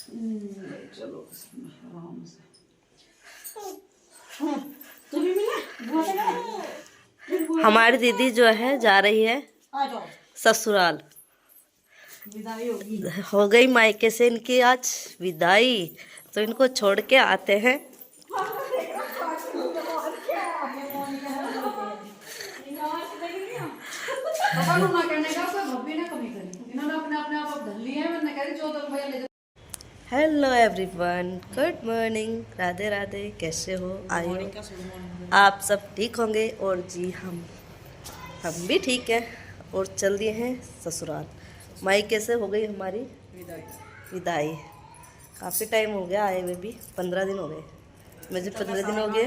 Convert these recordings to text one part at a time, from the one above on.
चलो आराम से। तू भी मिला? हमारी दीदी जो है जा रही है ससुराल। विदाई होगी। हो गई मायके से इनकी आज विदाई, तो इनको छोड़ के आते हैं। Hello everyone, good morning, Radhe Radhe. कैसे हो? आई हो आप सब ठीक होंगे। और जी हम भी ठीक है और चल दिए हैं ससुराल। मायके से हो गई हमारी विदाई। काफ़ी टाइम हो गया आए हुए भी, 15 दिन हो गए। मुझे 15 दिन हो गए,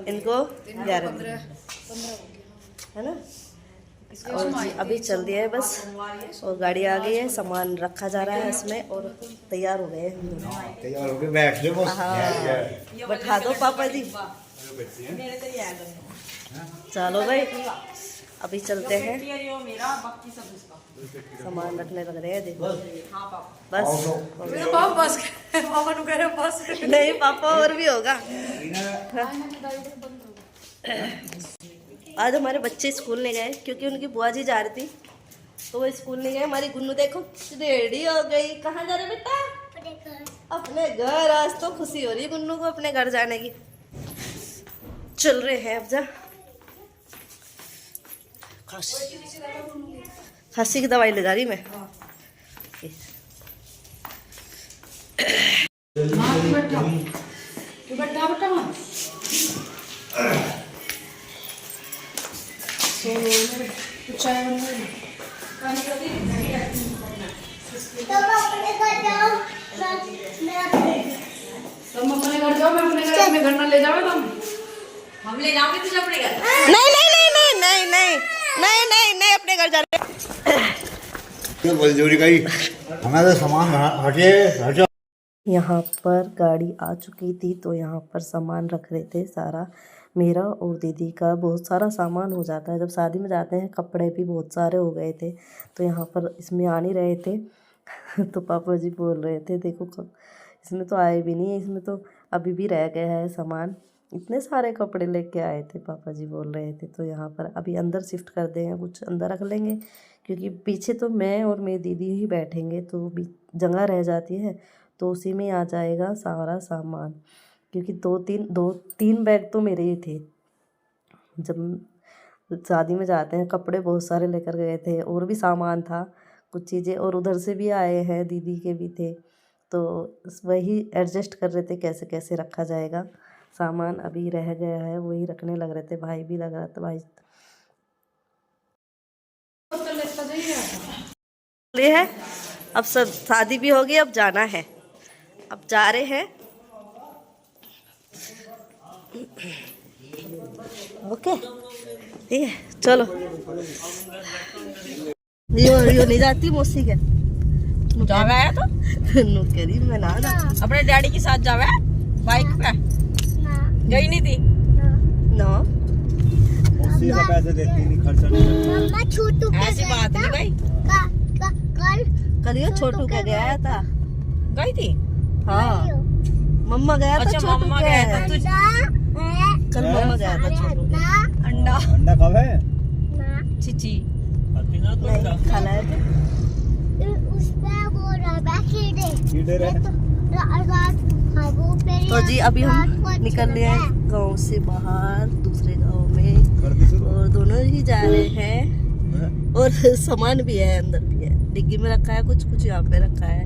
इनको 11 दिन है ना। और जी अभी चल दिया है बस, और गाड़ी आ गई है, सामान रखा जा रहा है इसमें और तैयार हो गए हम दोनों। तैयार हो गए, बैठ जाओ बस। हाँ बैठा दो पापा जी। चलो भाई अभी चलते हैं, सामान रखने लग रहे हैं। देखो बस नहीं पापा और भी होगा। आज हमारे बच्चे स्कूल नहीं गए क्योंकि उनकी बुआ जी जा रही थी, तो वो स्कूल नहीं गए। हमारी गुन्नू देखो रेडी हो गई। कहाँ जा रहे बेटा? अपने घर। आज तो खुशी हो रही है गुन्नू को अपने घर जाने की। चल रहे हैं अब। जा खांसी की दवाई ले जा रही मैं। तुम अपने घर जाओ, मैं अपने घर में। घर ना ले जाओ तुम। हम ले जाओगे तुझे अपने घर? नहीं नहीं नहीं नहीं नहीं नहीं नहीं नहीं नहीं अपने घर जा रहे। बोल जोड़ी गई हमारा सामान हटे हटो। यहाँ पर गाड़ी आ चुकी थी, तो यहाँ पर सामान रख रहे थे सारा। मेरा और दीदी का बहुत सारा सामान हो जाता है जब शादी में जाते हैं। कपड़े भी बहुत सारे हो गए थे, तो यहाँ पर इसमें आ नहीं रहे थे। तो पापा जी बोल रहे थे देखो इसमें तो आए भी नहीं है, इसमें तो अभी भी रह गया है सामान। इतने सारे कपड़े लेके आए थे पापा जी बोल रहे थे। तो यहाँ पर अभी अंदर शिफ्ट कर देंगे, कुछ अंदर रख लेंगे क्योंकि पीछे तो मैं और मेरी दीदी ही बैठेंगे, तो भी जगह रह जाती है। तो उसी में आ जाएगा सारा सामान, क्योंकि दो तीन बैग तो मेरे ही थे। जब शादी में जाते हैं कपड़े बहुत सारे लेकर गए थे, और भी सामान था कुछ चीज़ें, और उधर से भी आए हैं, दीदी के भी थे। तो वही एडजस्ट कर रहे थे कैसे कैसे रखा जाएगा सामान। अभी रह गया है वही रखने लग रहे थे, भाई भी लग रहा था। भाई ये है, अब सब शादी भी होगी, अब जाना है, अब जा रहे हैं। ओके ठीक है चलो। यो नहीं जाती मौसी के जावे है तो करी मैं ना अपने डैडी के साथ जावे बाइक पे। गई नहीं थी ना, मौसी का पैसे देती नहीं, खर्चा नहीं। मम्मा छोटू के ऐसी बात नहीं भाई। कल यो छोटू के गया था। गई थी? हाँ मम्मा गया था, अच्छा, छोटू मम्मा के गया था। कल मम्मा गया था छोटू के। अंडा अंडा कब है? चिची नहीं खाना है उस पे वो रबा कीड़े रहे। तो जी अभी हम निकल रहे हैं गांव से बाहर दूसरे गांव में, और दोनों ही जा रहे हैं। और सामान भी है, अंदर भी है, डिग्गी में रखा है, कुछ कुछ यहाँ पे रखा है।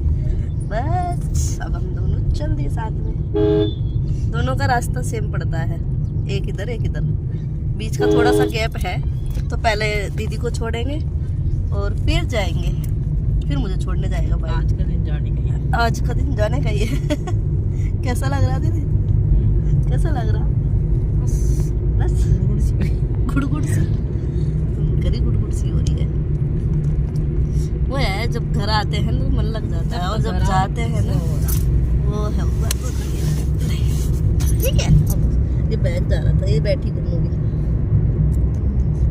बस अब हम दोनों चल दिए साथ में। दोनों का रास्ता सेम पड़ता है, एक इधर एक इधर, बीच का थोड़ा सा गैप है। तो पहले दीदी को छोड़ेंगे और फिर जाएंगे, फिर मुझे छोड़ने जाएगा भाई। आज का दिन जाने का ही। आज का दिन जाने का ही है। कैसा लग रहा दीदी? कैसा लग रहा? बस गुड़गुड़ सी करी, गुड़गुड़ सी हो रही है। वो है जब घर आते हैं ना मन लग जाता है, और जब जाते हैं ना वो है बात होती है। ठीक है अब ये बैग जा रहा था, ये बैठी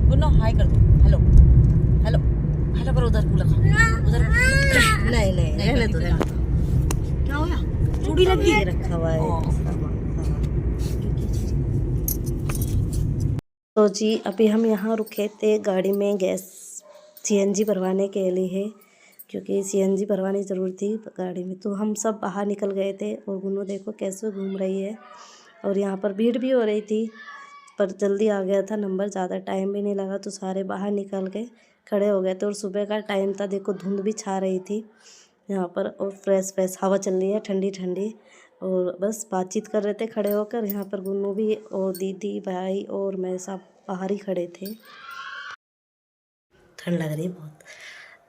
गुन्नू हाय कर दो। हेलो हेलो हेलो पर उधर लगा उधर। नहीं नहीं रहने दो। क्या हो भी लगी ये रखा हुआ है सामान सारा। तो जी अभी हम यहाँ रुके थे गाड़ी में गैस सीएनजी भरवाने के लिए, क्योंकि सीएनजी भरवानी ज़रूर थी गाड़ी में। तो हम सब बाहर निकल गए थे और गुन्नू देखो कैसे घूम रही है। और यहाँ पर भीड़ भी हो रही थी, पर जल्दी आ गया था नंबर, ज़्यादा टाइम भी नहीं लगा। तो सारे बाहर निकल के खड़े हो गए थे और सुबह का टाइम था, देखो धुंध भी छा रही थी यहाँ पर। और फ्रेश हवा चल रही है ठंडी ठंडी, और बस बातचीत कर रहे थे खड़े होकर। यहाँ पर गुन्नू भी और दीदी भाई और मैं सब बाहर ही खड़े थे, ठंड लग रही है बहुत।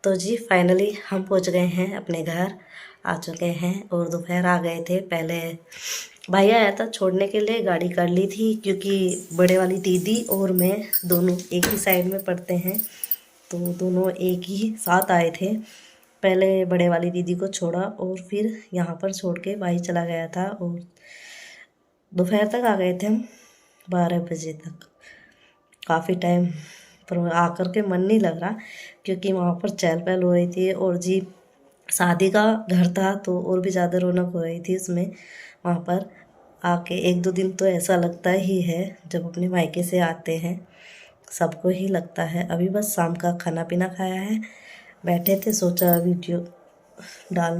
तो जी फाइनली हम पहुंच गए हैं अपने घर, आ चुके हैं। और दोपहर आ गए थे, पहले भाई आया था छोड़ने के लिए, गाड़ी कर ली थी क्योंकि बड़े वाली दीदी और मैं दोनों एक ही साइड में पढ़ते हैं, तो दोनों एक ही साथ आए थे। पहले बड़े वाली दीदी को छोड़ा और फिर यहाँ पर छोड़ के भाई चला गया था। और दोपहर तक आ गए थे हम, 12 बजे तक, काफ़ी टाइम। पर आकर के मन नहीं लग रहा क्योंकि वहाँ पर चहल पहल हो रही थी। और जी शादी का घर था तो और भी ज़्यादा रौनक हो रही थी उसमें। वहाँ पर आके 1-2 दिन तो ऐसा लगता ही है जब अपने मायके से आते हैं, सबको ही लगता है। अभी बस शाम का खाना पीना खाया है, बैठे थे, सोचा वीडियो डाल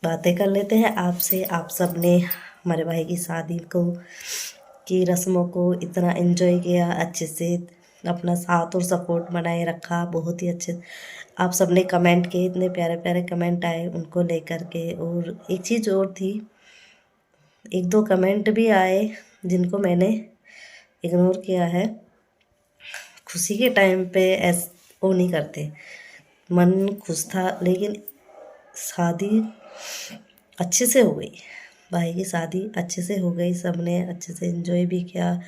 बातें कर लेते हैं आपसे। आप सब ने हमारे भाई की शादी की रस्मों को इतना एंजॉय किया, अच्छे से अपना साथ और सपोर्ट बनाए रखा, बहुत ही अच्छे। आप सब ने कमेंट किए, इतने प्यारे प्यारे कमेंट आए उनको लेकर के। और एक चीज़ और थी, 1-2 कमेंट भी आए जिनको मैंने इग्नोर किया है। खुशी के टाइम पे वो नहीं करते, मन खुश था लेकिन शादी अच्छे से हो गई, भाई की शादी अच्छे से हो गई, सबने अच्छे से एंजॉय भी किया।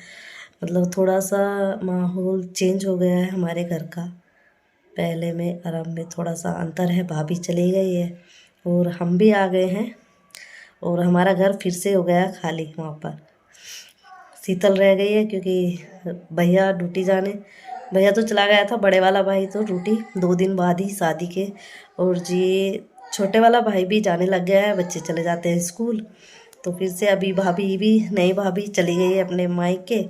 मतलब थोड़ा सा माहौल चेंज हो गया है हमारे घर का, पहले में और अब में थोड़ा सा अंतर है। भाभी चली गई है और हम भी आ गए हैं और हमारा घर फिर से हो गया खाली। वहाँ पर शीतल रह गई है क्योंकि भैया ड्यूटी जाने, भैया तो चला गया था, बड़े वाला भाई तो ड्यूटी 2 दिन बाद ही शादी के। और जी छोटे वाला भाई भी जाने लग गया है, बच्चे चले जाते हैं स्कूल। तो फिर से अभी भाभी भी, नई भाभी चली गई है अपने मायके,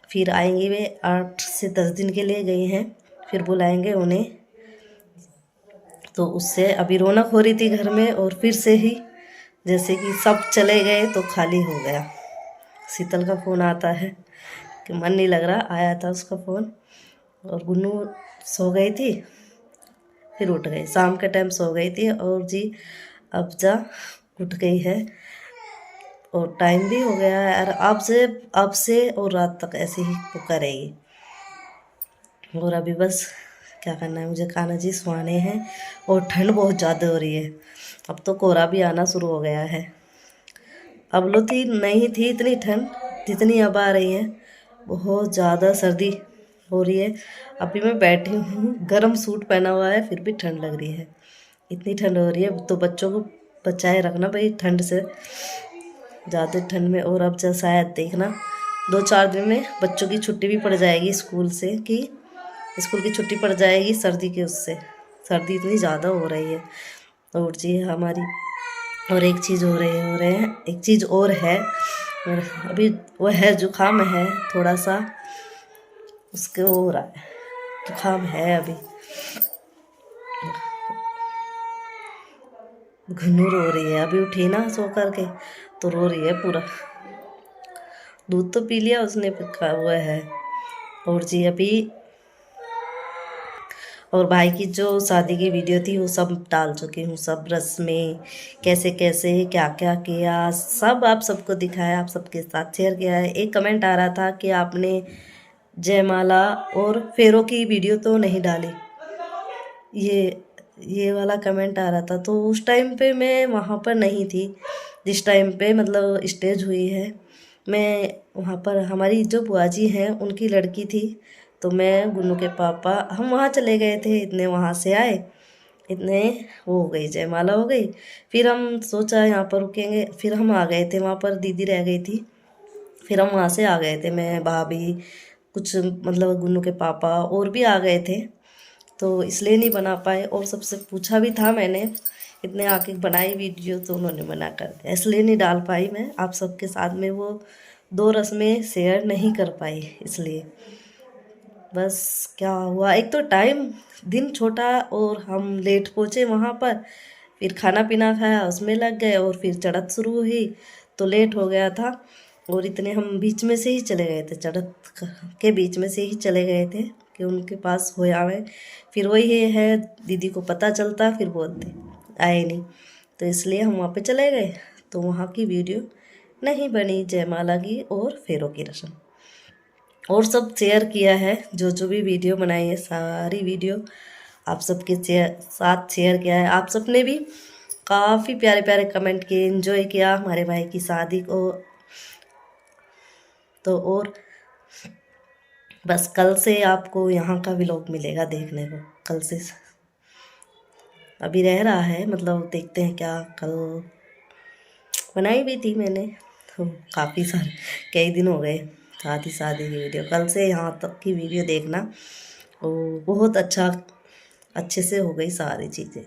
फिर आएंगी वे 8 से 10 दिन के लिए गई हैं, फिर बुलाएंगे उन्हें। तो उससे अभी रौनक हो रही थी घर में, और फिर से ही जैसे कि सब चले गए तो खाली हो गया। शीतल का फ़ोन आता है कि मन नहीं लग रहा, आया था उसका फ़ोन। और गुन्नू सो गई थी, फिर उठ गई, शाम के टाइम सो गई थी। और जी अब जा उठ गई है और टाइम भी हो गया है। और अब से और रात तक ऐसे ही वो करेगी। और अभी बस क्या करना है, मुझे कान्हा जी सुहाने हैं और ठंड बहुत ज़्यादा हो रही है। अब तो कोहरा भी आना शुरू हो गया है। अब लो थी नहीं थी इतनी ठंड जितनी अब आ रही है, बहुत ज़्यादा सर्दी हो रही है। अभी मैं बैठी हूँ, गर्म सूट पहना हुआ है, फिर भी ठंड लग रही है, इतनी ठंड हो रही है। तो बच्चों को बचाए रखना भाई ठंड से, ज़्यादा ठंड में। और अब शायद देखना 2-4 दिन में बच्चों की छुट्टी भी पड़ जाएगी स्कूल से, कि स्कूल की छुट्टी पड़ जाएगी सर्दी के उससे, सर्दी इतनी ज़्यादा हो रही है। और जी हमारी और एक चीज़ हो रही है एक चीज़ और है, और अभी वो है जुकाम है थोड़ा सा, उसके हो रहा है, जुकाम है अभी। गुन्नू रो रही है, अभी उठी ना सो करके तो रो रही है पूरा। दूध तो पी लिया उसने, पका हुआ है। और जी अभी और भाई की जो शादी की वीडियो थी वो सब डाल चुकी हूँ, सब रस्में कैसे कैसे क्या क्या किया, सब आप सबको दिखाया, आप सबके साथ शेयर किया है। एक कमेंट आ रहा था कि आपने जयमाला और फेरों की वीडियो तो नहीं डाली, ये वाला कमेंट आ रहा था। तो उस टाइम पे मैं वहाँ पर नहीं थी, जिस टाइम पे मतलब स्टेज हुई है, मैं वहाँ पर, हमारी जो बुआ जी हैं उनकी लड़की थी, तो मैं गुन्नू के पापा हम वहाँ चले गए थे, इतने वहाँ से आए, इतने वो हो गई, जयमाला हो गई। फिर हम सोचा यहाँ पर रुकेंगे, फिर हम आ गए थे, वहाँ पर दीदी रह गई थी, फिर हम वहाँ से आ गए थे, मैं भाभी कुछ मतलब गुन्नू के पापा और भी आ गए थे, तो इसलिए नहीं बना पाए। और सबसे पूछा भी था मैंने इतने आके बनाई वीडियो तो उन्होंने मना कर दिया, इसलिए नहीं डाल पाई मैं आप सबके साथ में वो 2 रस्में शेयर नहीं कर पाई। इसलिए बस क्या हुआ, एक तो टाइम दिन छोटा और हम लेट पहुँचे वहाँ पर, फिर खाना पीना खाया उसमें लग गए और फिर चढ़त शुरू हुई तो लेट हो गया था। और इतने हम बीच में से ही चले गए थे, चढ़त के बीच में से ही चले गए थे कि उनके पास हो आवे। फिर वही है दीदी को पता चलता फिर बोलते आए नहीं, तो इसलिए हम वहाँ पे चले गए। तो वहाँ की वीडियो नहीं बनी जयमाला की और फेरों की रस्म, और सब शेयर किया है। जो भी वीडियो बनाई है सारी वीडियो आप सबके साथ शेयर किया है। आप सबने भी काफ़ी प्यारे प्यारे कमेंट किए, एंजॉय किया हमारे भाई की शादी को। तो और बस कल से आपको यहाँ का व्लॉग मिलेगा देखने को, कल से अभी रह रहा है, मतलब देखते हैं क्या। कल बनाई भी थी मैंने तो काफ़ी सारे कई दिन हो गए शादी की वीडियो। कल से यहाँ तक की वीडियो देखना, और बहुत अच्छे से हो गई सारी चीज़ें,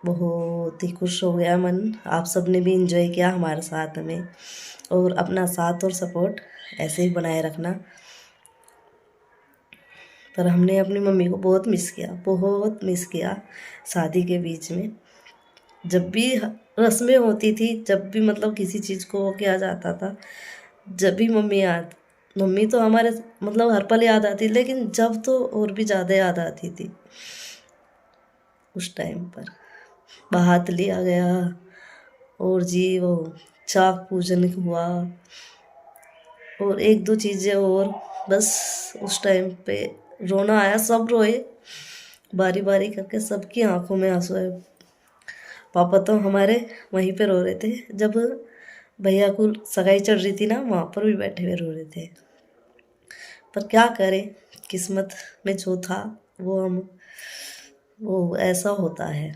बहुत ही खुश हो गया मन। आप सब ने भी इंजॉय किया हमारे साथ में, और अपना साथ और सपोर्ट ऐसे ही बनाए रखना। पर हमने अपनी मम्मी को बहुत मिस किया शादी के बीच में। जब भी रस्में होती थी, जब भी मतलब किसी चीज़ को किया जाता था, जब भी मम्मी तो हमारे मतलब हर पल याद आती, लेकिन जब तो और भी ज़्यादा याद आती थी। उस टाइम पर बारात लिया गया और जी वो चाक पूजन हुआ और 1-2 चीज़ें और, बस उस टाइम पे रोना आया, सब रोए बारी बारी करके, सबकी आंखों में आंसू आए। पापा तो हमारे वहीं पे रो रहे थे, जब भैया को सगाई चढ़ रही थी ना वहाँ पर भी बैठे हुए रो रहे थे। पर क्या करें, किस्मत में जो था वो ऐसा होता है।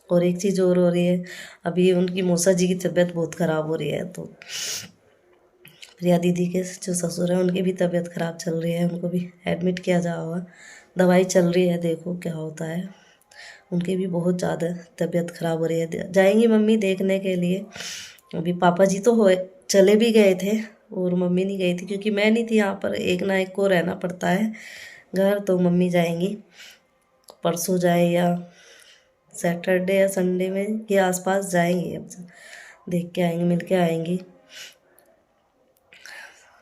और एक चीज़ और हो रही है, अभी उनकी मौसा जी की तबीयत बहुत ख़राब हो रही है। तो प्रिया दीदी के जो ससुर हैं उनकी भी तबीयत ख़राब चल रही है, उनको भी एडमिट किया जा हुआ, दवाई चल रही है, देखो क्या होता है। उनकी भी बहुत ज़्यादा तबीयत ख़राब हो रही है। जाएंगी मम्मी देखने के लिए। अभी पापा जी तो चले भी गए थे और मम्मी नहीं गई थी, क्योंकि मैं नहीं थी यहाँ पर, एक ना एक को रहना पड़ता है घर। तो मम्मी जाएंगी, परसों जाए या सैटरडे या संडे में के आसपास जाएंगी। अब देख के आएंगे, मिल के आएंगी।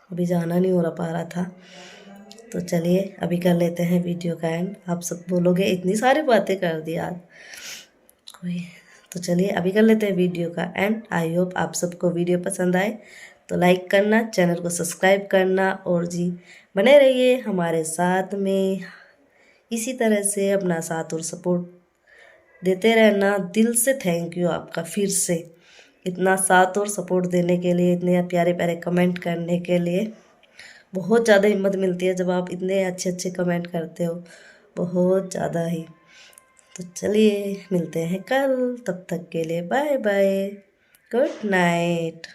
अभी जाना नहीं हो पा रहा था। तो चलिए अभी कर लेते हैं वीडियो का एंड। आप सब बोलोगे इतनी सारी बातें कर दी आज कोई, तो चलिए अभी कर लेते हैं वीडियो का एंड। आई होप आप सबको वीडियो पसंद आए तो लाइक करना, चैनल को सब्सक्राइब करना, और जी बने रहिए हमारे साथ में। इसी तरह से अपना साथ और सपोर्ट देते रहना। दिल से थैंक यू आपका, फिर से इतना साथ और सपोर्ट देने के लिए, इतने प्यारे प्यारे कमेंट करने के लिए। बहुत ज़्यादा हिम्मत मिलती है जब आप इतने अच्छे अच्छे कमेंट करते हो, बहुत ज़्यादा ही। तो चलिए मिलते हैं कल, तब तक के लिए बाय बाय, गुड नाइट।